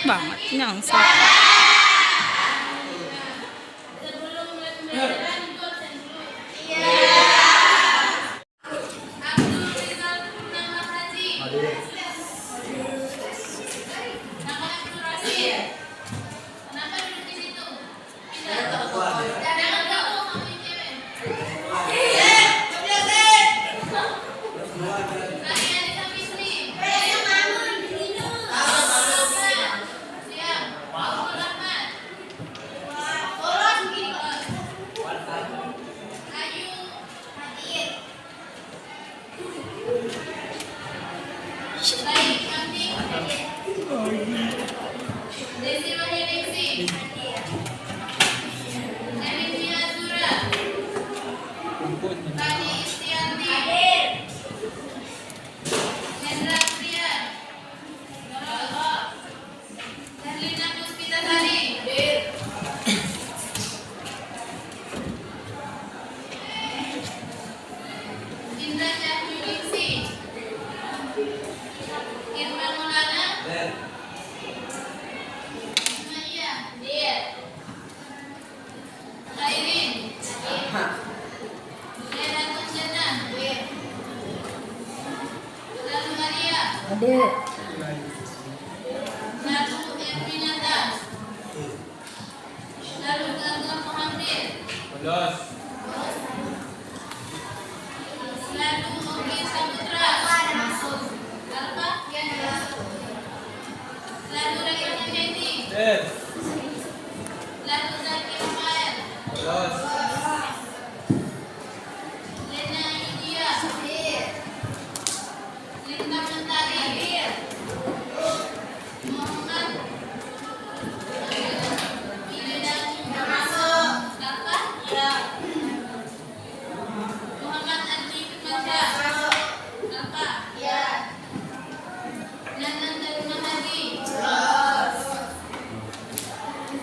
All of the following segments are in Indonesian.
Banget nyangsa. Ade. Lalu Erminata. Lalu Gagam Muhammad. Belas. Lalu Oki Saputra. Apa? Lalu Rayyan Effendi. Lalu Zaki Rafael. Belas. Lena India. Linda Mentari. Muhammad. Apa? Ya. Muhammad Adi Firmansyah. Apa? Ya. Nanan Darma Hadi.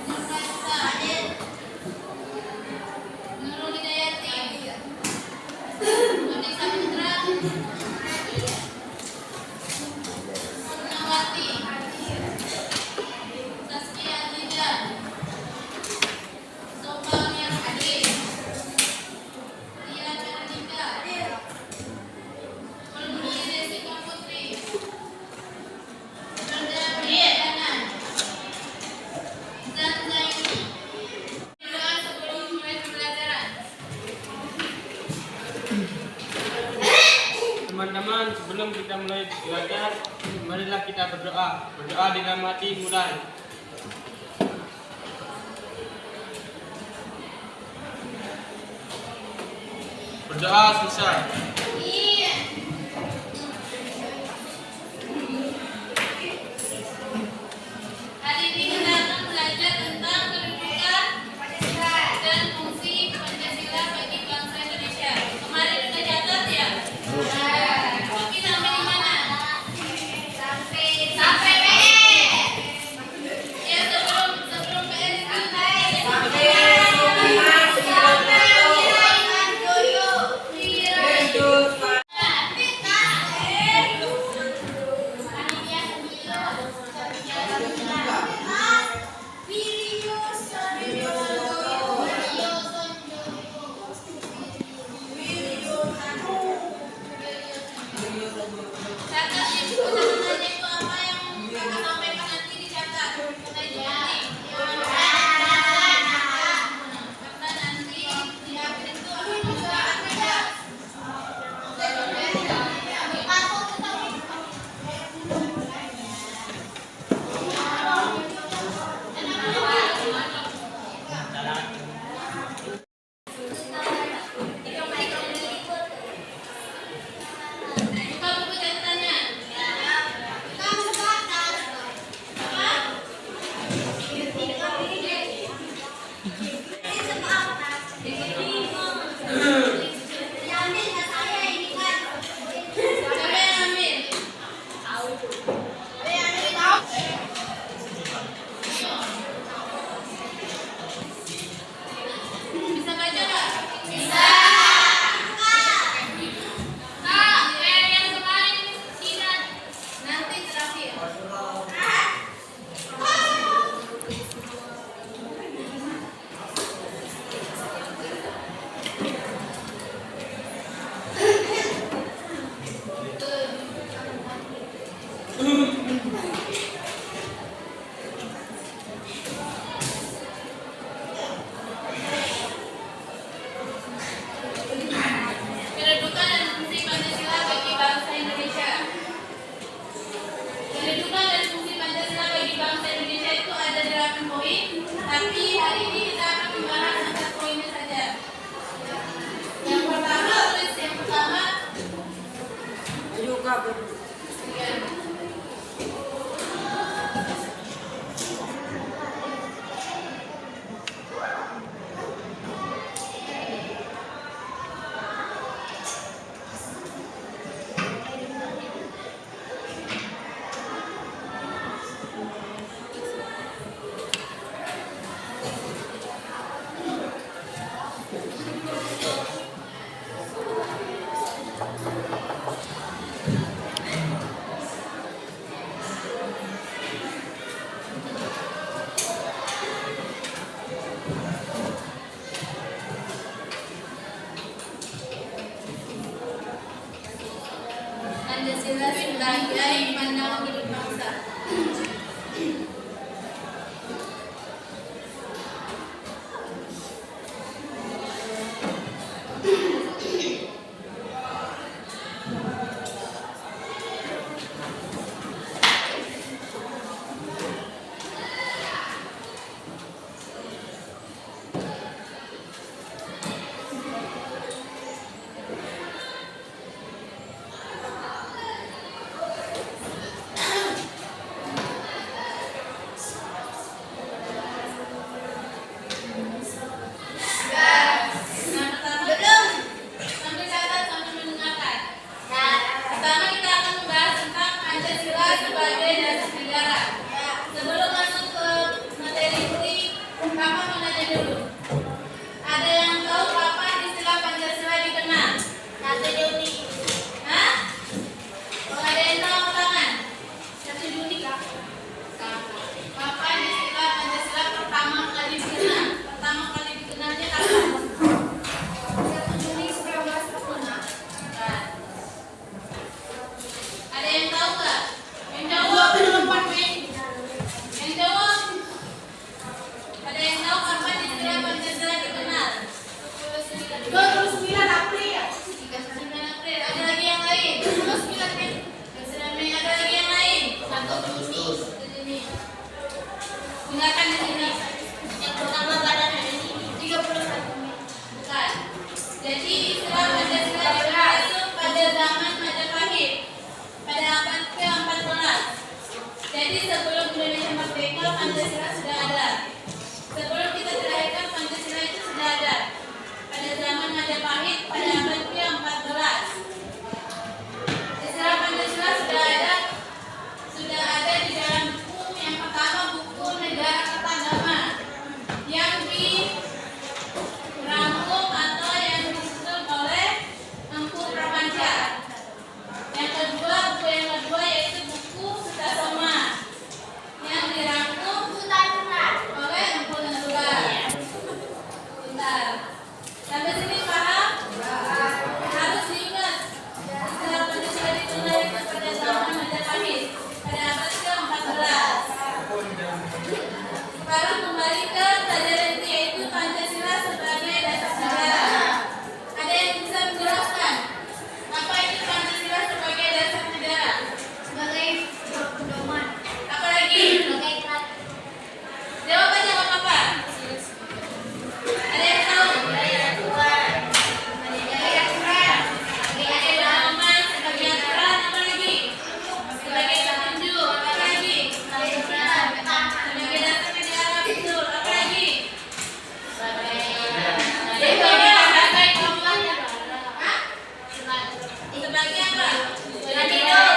Nurfaisa. Nurul Hidayati. Nuri Saputra. Purnawati. Saskia Aziza. Sophia Adi. Ria Veronica. Pulmuni Jessica Putri. Berda Pradana. Zan Zaini. Doa sebelum mulai pembelajaran. Teman-teman, sebelum kita mulai belajar, marilah kita berdoa. Berdoa dengan hati mulai. Berdoa selesai. Hari ini kita akan belajar tentang kedudukan dan fungsi Pancasila bagi bangsa Indonesia. Kemarin udah catat ya? Tapi sampai di mana? Sampai PR. Ya sebelum PR itu sampai Pancasila sebagai pandangan hidup bangsa. Gunakan di sini. Yang pertama badan ini 31 Mei. Bukan. Jadi istilah Pancasila dibentuk pada zaman Majapahit pada abad ke-14. Jadi sebelum Indonesia merdeka Pancasila sudah ada. Sebelum kita dilahirkan Pancasila itu sudah ada. Pada zaman Majapahit pada abad ke-14. Istilah Pancasila sudah ada di dalam buku yang pertama, buku Negara Keragaman yang dirangkum atau yang disusun oleh Engku Prapanca. Buku yang kedua yaitu buku Sutasoma yang dirangkum oleh Engku Nenggolan. Bentar. Sampai sini paham? Harus diingat. Istilah Pancasila dikenal itu pada zaman Majapahit pada abad ke-14. Sekarang kembali ke pelajaran inti yaitu Pancasila sebagai dasar negara. Ada yang bisa menjelaskan apa itu Pancasila sebagai dasar negara? Sebagai pedoman. Apa lagi? Sebagai jawab aja nggak apa-apa. Ada yang tahu? Sebagai aturan. Sebagai aturan. Sebagai pedoman. Sebagai aturan. Apa lagi? Sebagai petunjuk. Apa lagi? Sebagai dasar negara. Betul. Apa lagi? Sebagai sebagai apa? Sebagai hidup.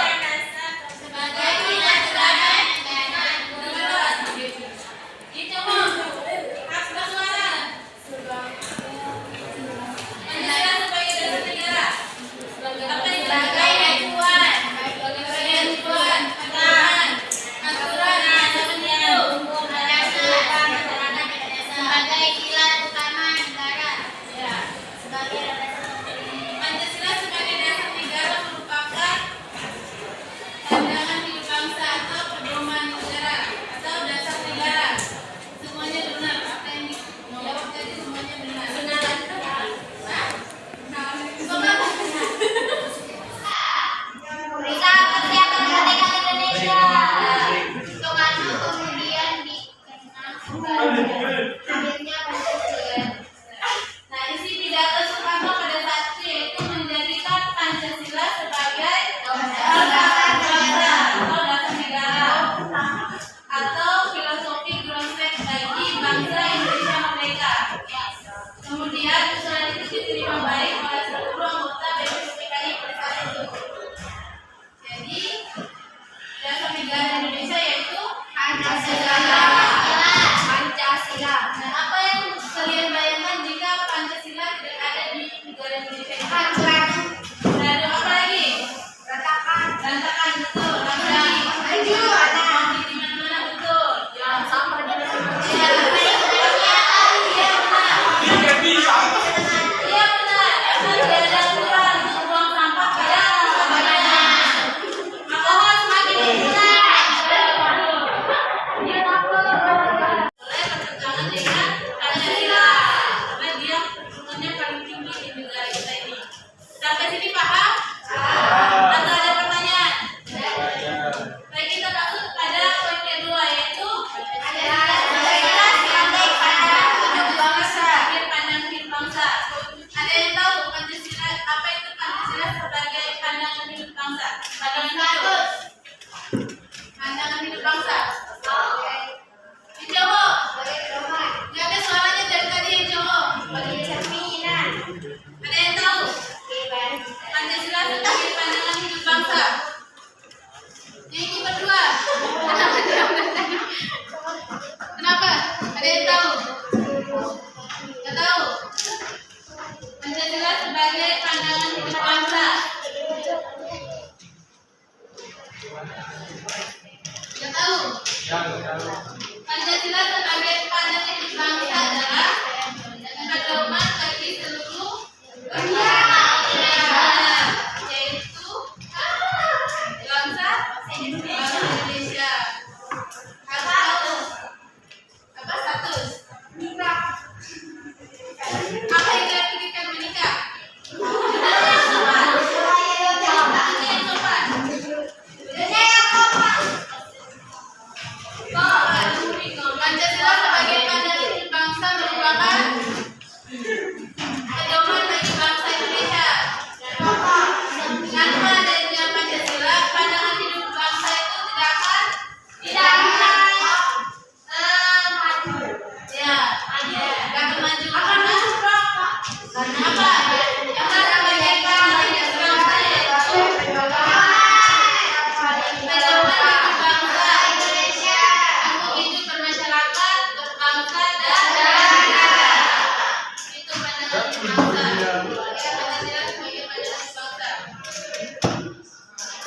Sebagai kedatangan negara. Dicoba. Hak bersuara. Pancasila sebagai dasar negara. Apa itu? Sebagai acuan. Sebagai acuan. Aturan. Aturan hidup. Sebagai pilar utama negara. Ya. Sebagai Pancasila sebagai dasar negara merupakan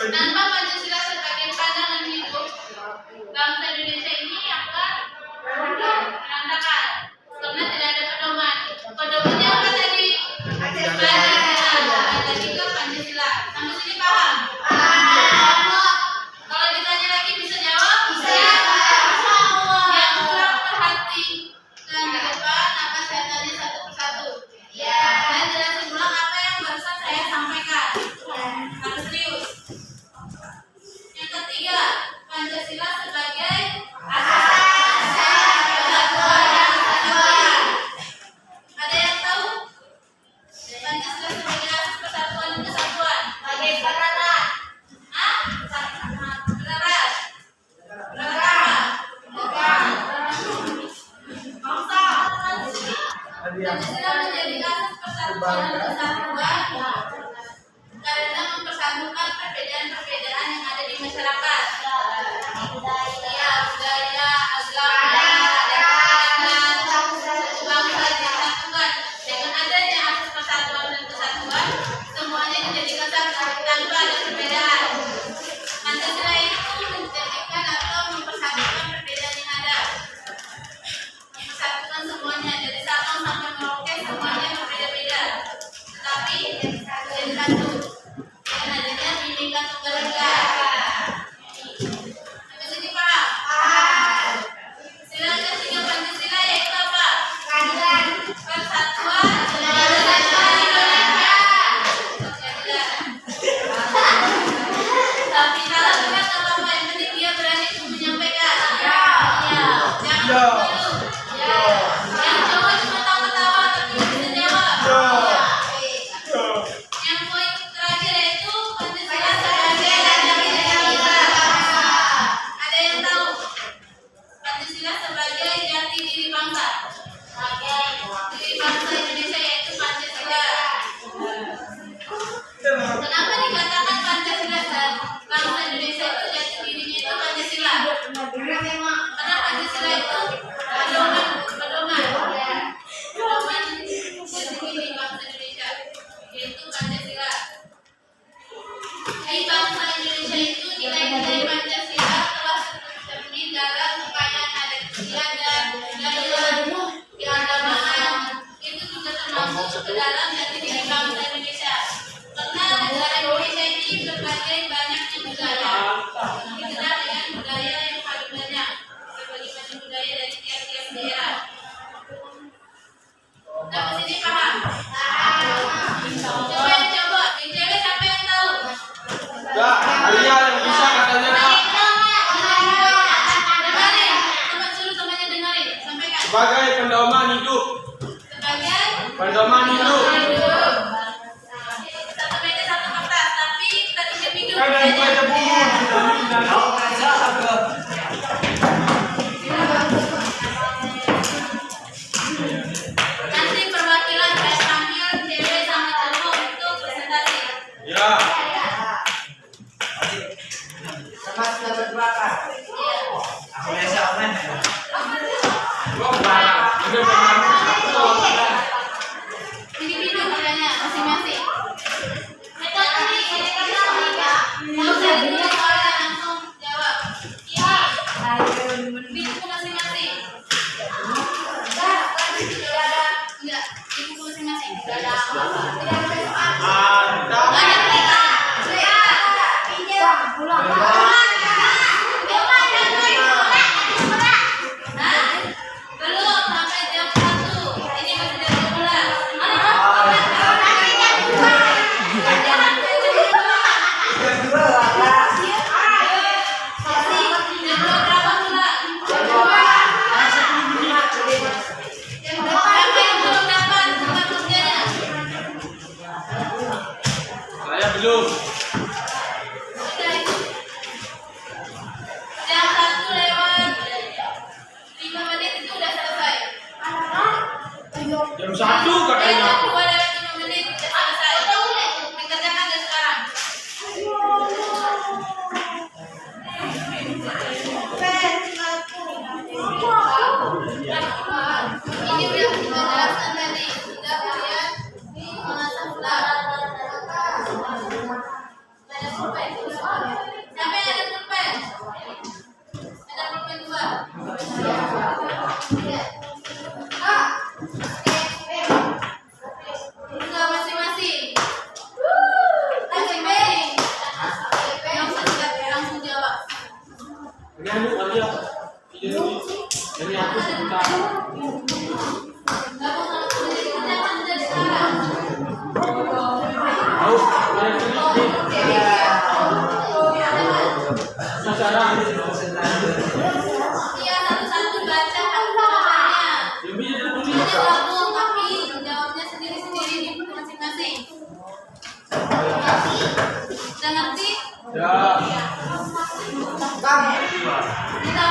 Tanpa Pancasila sebagai pandangan hidup, bangsa Indonesia ini akan berantakan karena tidak ada pedoman. Pedomannya apa tadi? Pancasila. Tadi ke Pancasila. Sampai sini paham? Kalau ditanya lagi bisa jawab? Bisa. Yang kurang perhatikan di depan akan saya tanya satu persatu. Saya jelasin ulang apa yang barusan saya sampaikan. Harus serius. Yang ketiga, Pancasila sebagai asas persatuan dan kesatuan. Ada yang tahu? Pancasila sebagai asas persatuan dan kesatuan. Bagaimana? Hah? Berat. Pancasila menjadi asas persatuan dan kesatuan karena mempersatukan perbedaan-perbedaan yang ada di masyarakat. Ya, budaya, agama, dan satu bangsa disatukan. Dengan adanya asas persatuan dan kesatuan, semuanya dijadikan satu tanpa ada perbedaan. Pancasila itu menjadikan atau mempersatukan perbedaan yang ada. Mempersatukan semuanya dari Sabang sampai Merauke, semuanya berbeda-beda, tetapi jadi satu. Dengan adanya Bhinneka Tunggal Ika. Sampai sini paham? Sila ketiga Pancasila yaitu apa? Persatuan Indonesia. Tapi kalau berat apa apa yang penting dia berani untuk menyampaikan. Jangan malu. Yang cowok cuma tawa-tawa tapi nggak bisa jawab. Yang poin terakhir yaitu Pancasila sebagai jati diri bangsa. Ada yang tahu? Pancasila sebagai jati diri bangsa. Diri bangsa Indonesia yaitu Pancasila. Kenapa dikatakan Pancasila bangsa Indonesia itu jati dirinya itu Pancasila? Karena Pancasila itu pedoman jati diri bangsa Indonesia yaitu Pancasila. Bangsa Indonesia itu nilai-nilai Pancasila telah tercermin dalam kekayaan adat istiadat, budaya, keagamaan. Itu juga termasuk ke dalam jati diri bangsa Indonesia. Karena negara Indonesia ini berbagai banyaknya budaya. Dikenal dengan budaya yang paling banyak. Berbagai macam budaya dari tiap-tiap daerah. Sampai sini paham? Coba yang cewek siapa yang tahu? Ya, Alia yang bisa katanya Kak. Dengarin, coba suruh temannya dengarin, sampaikan. Sebagai pedoman hidup. Sebagai Pedoman hidup. satu meja satu kertas, tapi tadi individu Kan dari gue ada buku. nanti perwakilan saya panggil cewek sama cowok untuk presentasi. Ya. Gua parah. Udah pernah. Individu bedanya masing-masing. Metode ini nggak usah ditulis soalnya langsung jawab. Iya. Di buku masing-masing. Enggak, di buku masing-masing. Tidak ada apa-apa. Mantap. Belum sampai jam 1. Ini masih jam 12. Jam berapa pula? Jam berapa yang belum dapat tempat kerjanya? Saya belum. Sudah itu. Jam 1 lewat 5 menit itu udah selesai. Jam 1 katanya. Jam 2 lewat 5 menit udah selesai. Dikerjakan dari sekarang. Ini udah kita jelaskan tadi. Sudah kalian mengasah ulang. pulpen? Siapa yang ada pulpen? Ada pulpen 2. Buka masing-masing. Masing-masing. Langsung jawab. Ini anu aja. Ini aku sebentar. Gabung sama sendiri, kita kan dari sekarang. Tahu, kalian ini. Sekarang. Iya, satu-satu baca halamannya. Yang bisa ditulis. Ini gabung, tapi jawabnya sendiri-sendiri di buku masing-masing. Udah ngerti? Ya. Kita